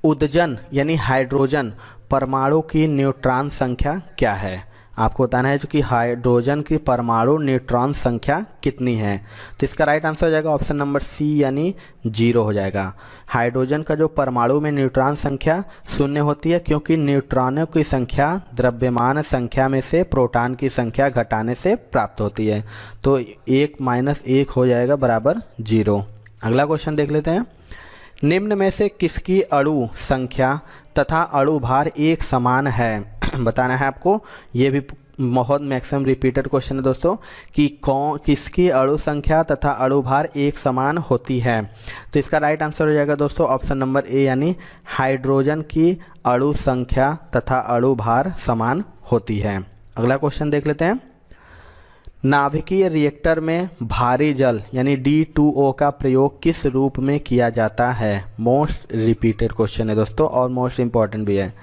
उदजन यानी हाइड्रोजन परमाणु की न्यूट्रॉन संख्या क्या है? आपको बताना है जो कि हाइड्रोजन की परमाणु न्यूट्रॉन संख्या कितनी है। तो इसका राइट आंसर हो जाएगा ऑप्शन नंबर सी, यानी 0 हो जाएगा। हाइड्रोजन का जो परमाणु में न्यूट्रॉन संख्या 0 होती है, क्योंकि न्यूट्रॉनों की संख्या द्रव्यमान संख्या में से प्रोटॉन की संख्या घटाने से प्राप्त होती है। तो 1 - 1 हो जाएगा बराबर 0। अगला क्वेश्चन देख लेते हैं। निम्न में से किसकी अणु संख्या तथा अणु भार एक समान है? बताना है आपको। ये भी बहुत मैक्सिमम रिपीटेड क्वेश्चन है दोस्तों कि किसकी अणु संख्या तथा अणु भार एक समान होती है। तो इसका राइट आंसर हो जाएगा दोस्तों ऑप्शन नंबर ए, यानी हाइड्रोजन की अणु संख्या तथा अणु भार समान होती है। अगला क्वेश्चन देख लेते हैं। नाभिकीय रिएक्टर में भारी जल यानी D2O का प्रयोग किस रूप में किया जाता है? मोस्ट रिपीटेड क्वेश्चन है दोस्तों और मोस्ट इम्पॉर्टेंट भी है।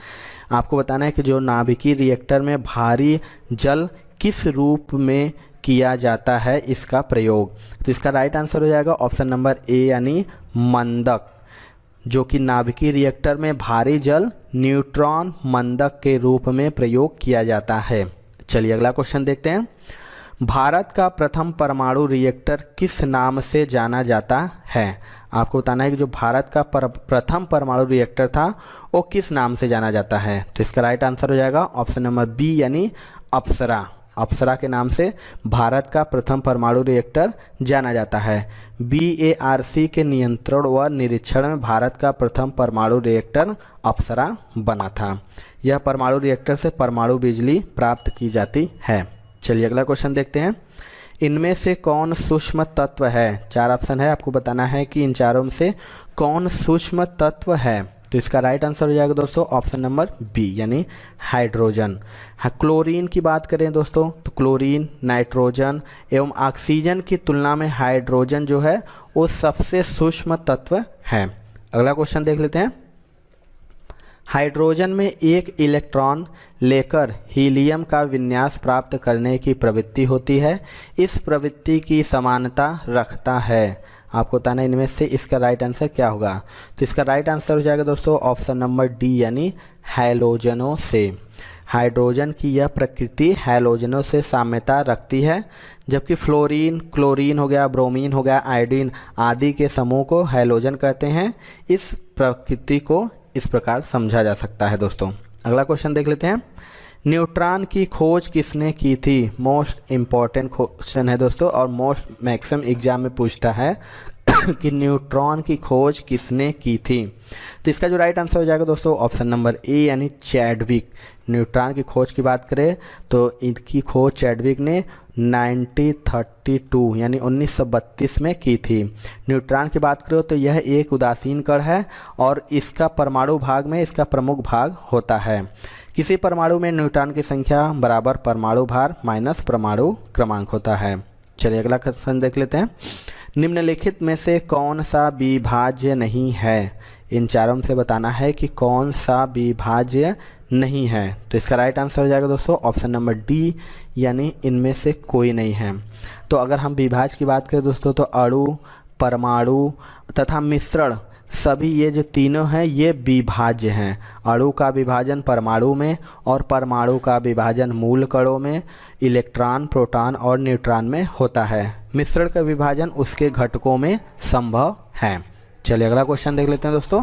आपको बताना है कि जो नाभिकीय रिएक्टर में भारी जल किस रूप में किया जाता है इसका प्रयोग। तो इसका राइट आंसर हो जाएगा ऑप्शन नंबर ए, यानी मंदक। जो कि नाभिकीय रिएक्टर में भारी जल न्यूट्रॉन मंदक के रूप में प्रयोग किया जाता है। चलिए अगला क्वेश्चन देखते हैं। भारत का प्रथम परमाणु रिएक्टर किस नाम से जाना जाता है? आपको बताना है कि जो भारत का प्रथम परमाणु रिएक्टर था वो किस नाम से जाना जाता है। तो इसका राइट आंसर हो जाएगा ऑप्शन नंबर बी, यानी अप्सरा। अप्सरा के नाम से भारत का प्रथम परमाणु रिएक्टर जाना जाता है। BARC के नियंत्रण व निरीक्षण में भारत का प्रथम परमाणु रिएक्टर अप्सरा बना था। यह परमाणु रिएक्टर से परमाणु बिजली प्राप्त की जाती है। चलिए अगला क्वेश्चन देखते हैं। इनमें से कौन सूक्ष्म तत्व है? 4 ऑप्शन है, आपको बताना है कि इन चारों में से कौन सूक्ष्म तत्व है। तो इसका राइट आंसर हो जाएगा दोस्तों ऑप्शन नंबर बी, यानी हाइड्रोजन। हाँ, क्लोरीन की बात करें दोस्तों तो क्लोरीन, नाइट्रोजन एवं ऑक्सीजन की तुलना में हाइड्रोजन जो है वो सबसे सूक्ष्म तत्व है। अगला क्वेश्चन देख लेते हैं। हाइड्रोजन में एक इलेक्ट्रॉन लेकर हीलियम का विन्यास प्राप्त करने की प्रवृत्ति होती है। इस प्रवृत्ति की समानता रखता है। आपको बताना है इनमें से इसका राइट आंसर क्या होगा। तो इसका राइट आंसर हो जाएगा दोस्तों ऑप्शन नंबर डी, यानी हैलोजनों से। हाइड्रोजन की यह प्रकृति हैलोजनों से साम्यता रखती है, जबकि फ्लोरीन, क्लोरीन हो गया, ब्रोमीन हो गया, आयोडीन आदि के समूह को हैलोजन कहते हैं। इस प्रकृति को इस प्रकार समझा जा सकता है दोस्तों। अगला क्वेश्चन देख लेते हैं। न्यूट्रॉन की खोज किसने की थी? मोस्ट इम्पॉर्टेंट क्वेश्चन है दोस्तों और मोस्ट मैक्सिमम एग्जाम में पूछता है कि न्यूट्रॉन की खोज किसने की थी। तो इसका जो राइट आंसर हो जाएगा दोस्तों ऑप्शन नंबर ए, यानी चैडविक। न्यूट्रॉन की खोज की बात करें तो इनकी खोज चैडविक ने 1932 यानी 1932 में की थी। न्यूट्रॉन की बात करो तो यह एक उदासीन कण है और इसका परमाणु भाग में इसका प्रमुख भाग होता है। किसी परमाणु में न्यूट्रॉन की संख्या बराबर परमाणु भार माइनस परमाणु क्रमांक होता है। चलिए अगला क्वेश्चन देख लेते हैं। निम्नलिखित में से कौन सा विभाज्य नहीं है? इन चारों में से बताना है कि कौन सा विभाज्य नहीं है। तो इसका राइट आंसर हो जाएगा दोस्तों ऑप्शन नंबर डी, यानी इनमें से कोई नहीं है। तो अगर हम विभाज्य की बात करें दोस्तों तो अणु, परमाणु तथा मिश्रण, सभी ये जो तीनों हैं ये विभाज्य हैं। अणु का विभाजन परमाणु में और परमाणु का विभाजन मूल कणों में, इलेक्ट्रॉन, प्रोटॉन और न्यूट्रॉन में होता है। मिश्रण का विभाजन उसके घटकों में संभव है। चलिए अगला क्वेश्चन देख लेते हैं दोस्तों।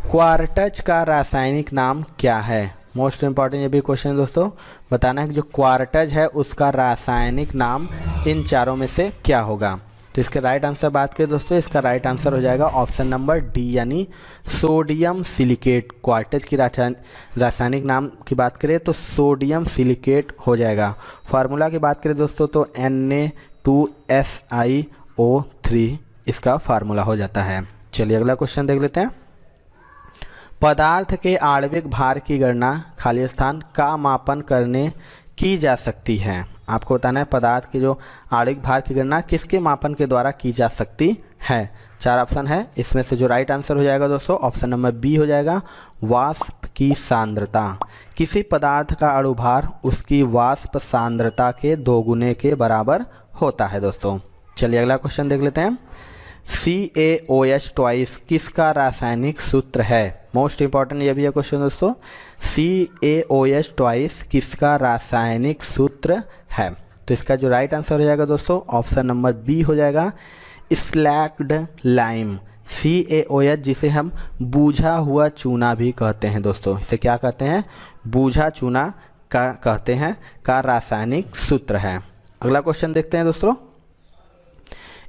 क्वार्टज का रासायनिक नाम क्या है? मोस्ट इंपॉर्टेंट ये भी क्वेश्चन है दोस्तों, बताना है कि जो क्वार्टज है उसका रासायनिक नाम इन चारों में से क्या होगा। तो इसके राइट आंसर बात करें दोस्तों, इसका राइट आंसर हो जाएगा ऑप्शन नंबर डी यानी सोडियम सिलिकेट। क्वार्टज की रासायनिक नाम की बात करें तो सोडियम सिलिकेट हो जाएगा। फार्मूला की बात करें दोस्तों तो Na2SiO3 इसका फार्मूला हो जाता है। चलिए अगला क्वेश्चन देख लेते हैं। पदार्थ के आणविक भार की गणना खाली स्थान का मापन करने की जा सकती है। आपको बताना है पदार्थ के जो आणविक भार की गणना किसके मापन के द्वारा की जा सकती है। 4 ऑप्शन है, इसमें से जो राइट आंसर हो जाएगा दोस्तों ऑप्शन नंबर बी हो जाएगा, वाष्प की सांद्रता। किसी पदार्थ का अणुभार उसकी वाष्प सांद्रता के 2 गुने के बराबर होता है दोस्तों। चलिए अगला क्वेश्चन देख लेते हैं। CaOH किसका रासायनिक सूत्र है। मोस्ट इंपॉर्टेंट ये भी है क्वेश्चन दोस्तों, CaOH किसका रासायनिक सूत्र है। तो इसका जो राइट आंसर हो जाएगा दोस्तों ऑप्शन नंबर बी हो जाएगा, स्लैक्ड लाइम। CaOH जिसे हम बूझा हुआ चूना भी कहते हैं दोस्तों, इसे क्या कहते हैं, बूझा चूना का कहते हैं, का रासायनिक सूत्र है। अगला क्वेश्चन देखते हैं दोस्तों।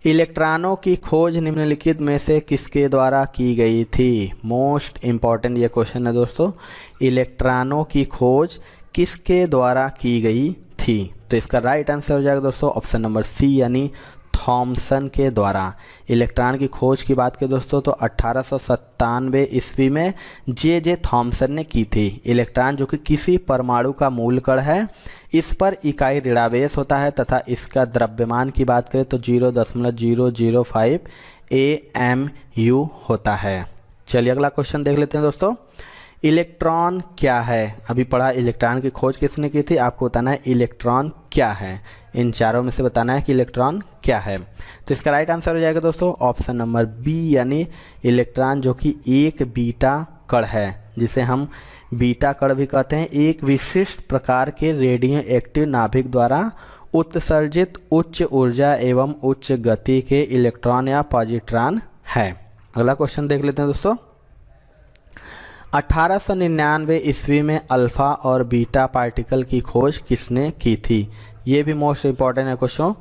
इलेक्ट्रॉनों की खोज निम्नलिखित में से किसके द्वारा की गई थी। मोस्ट इम्पॉर्टेंट ये क्वेश्चन है दोस्तों, इलेक्ट्रॉनों की खोज किसके द्वारा की गई थी। तो इसका राइट आंसर हो जाएगा दोस्तों ऑप्शन नंबर सी यानी थॉमसन के द्वारा। इलेक्ट्रॉन की खोज की बात करें दोस्तों तो 1897 ईस्वी में जे थॉमसन ने की थी। इलेक्ट्रॉन जो कि किसी परमाणु का मूल कण है, इस पर इकाई ऋणावेश होता है तथा इसका द्रव्यमान की बात करें तो 0.005 AMU होता है। चलिए अगला क्वेश्चन देख लेते हैं दोस्तों। इलेक्ट्रॉन क्या है। अभी पढ़ा इलेक्ट्रॉन की खोज किसने की थी, आपको बताना है इलेक्ट्रॉन क्या है। इन चारों में से बताना है कि इलेक्ट्रॉन क्या है। तो इसका राइट आंसर हो जाएगा दोस्तों ऑप्शन नंबर बी यानी इलेक्ट्रॉन जो कि एक बीटा कण है, जिसे हम बीटा कण भी कहते हैं। एक विशिष्ट प्रकार के रेडियो एक्टिव नाभिक द्वारा उत्सर्जित उच्च ऊर्जा एवं उच्च गति के इलेक्ट्रॉन या पॉजिट्रॉन है। अगला क्वेश्चन देख लेते हैं दोस्तों। 1899 ईस्वी में अल्फ़ा और बीटा पार्टिकल की खोज किसने की थी। ये भी मोस्ट इम्पॉर्टेंट है क्वेश्चन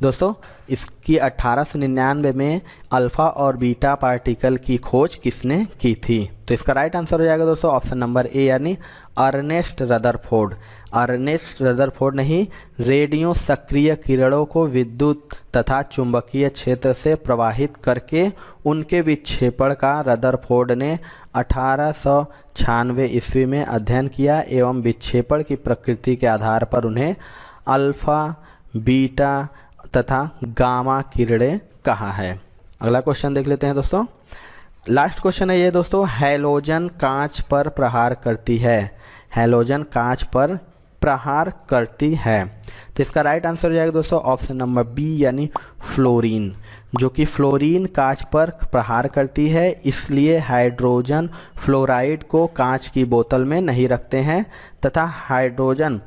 दोस्तों। इसकी 1899 में अल्फ़ा और बीटा पार्टिकल की खोज किसने की थी। तो इसका राइट आंसर हो जाएगा दोस्तों ऑप्शन नंबर ए यानी अर्नेस्ट रदरफोर्ड। अर्नेस्ट रदरफोर्ड नहीं, रेडियो सक्रिय किरणों को विद्युत तथा चुंबकीय क्षेत्र से प्रवाहित करके उनके विक्षेपण का रदरफोर्ड ने 1896 ईस्वी में अध्ययन किया एवं विक्षेपण की प्रकृति के आधार पर उन्हें अल्फ़ा, बीटा तथा गामा किरणें कहा है। अगला क्वेश्चन देख लेते हैं दोस्तों। लास्ट क्वेश्चन है ये दोस्तों, हैलोजन कांच पर प्रहार करती है। हैलोजन कांच पर प्रहार करती है। तो इसका राइट आंसर हो जाएगा दोस्तों ऑप्शन नंबर बी यानी फ्लोरीन। जो कि फ्लोरीन कांच पर प्रहार करती है, इसलिए हाइड्रोजन फ्लोराइड को कांच की बोतल में नहीं रखते हैं तथा हाइड्रोजन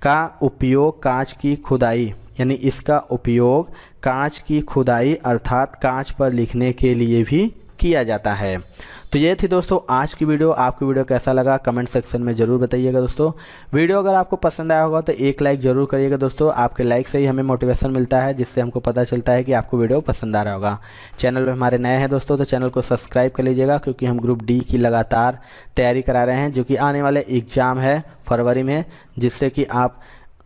का उपयोग कांच की खुदाई यानी इसका उपयोग कांच की खुदाई अर्थात कांच पर लिखने के लिए भी किया जाता है। तो ये थी दोस्तों आज की वीडियो। आपको वीडियो कैसा लगा कमेंट सेक्शन में ज़रूर बताइएगा दोस्तों। वीडियो अगर आपको पसंद आया होगा तो एक लाइक ज़रूर करिएगा दोस्तों। आपके लाइक से ही हमें मोटिवेशन मिलता है, जिससे हमको पता चलता है कि आपको वीडियो पसंद आ रहा होगा। चैनल पर हमारे नए हैं दोस्तों तो चैनल को सब्सक्राइब कर लीजिएगा, क्योंकि हम ग्रुप डी की लगातार तैयारी करा रहे हैं, जो कि आने वाले एग्ज़ाम है फरवरी में, जिससे कि आप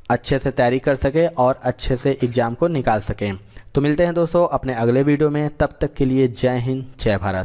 अच्छे से तैयारी कर सकें और अच्छे से एग्ज़ाम को निकाल सकें। तो मिलते हैं दोस्तों अपने अगले वीडियो में, तब तक के लिए जय हिंद जय भारत।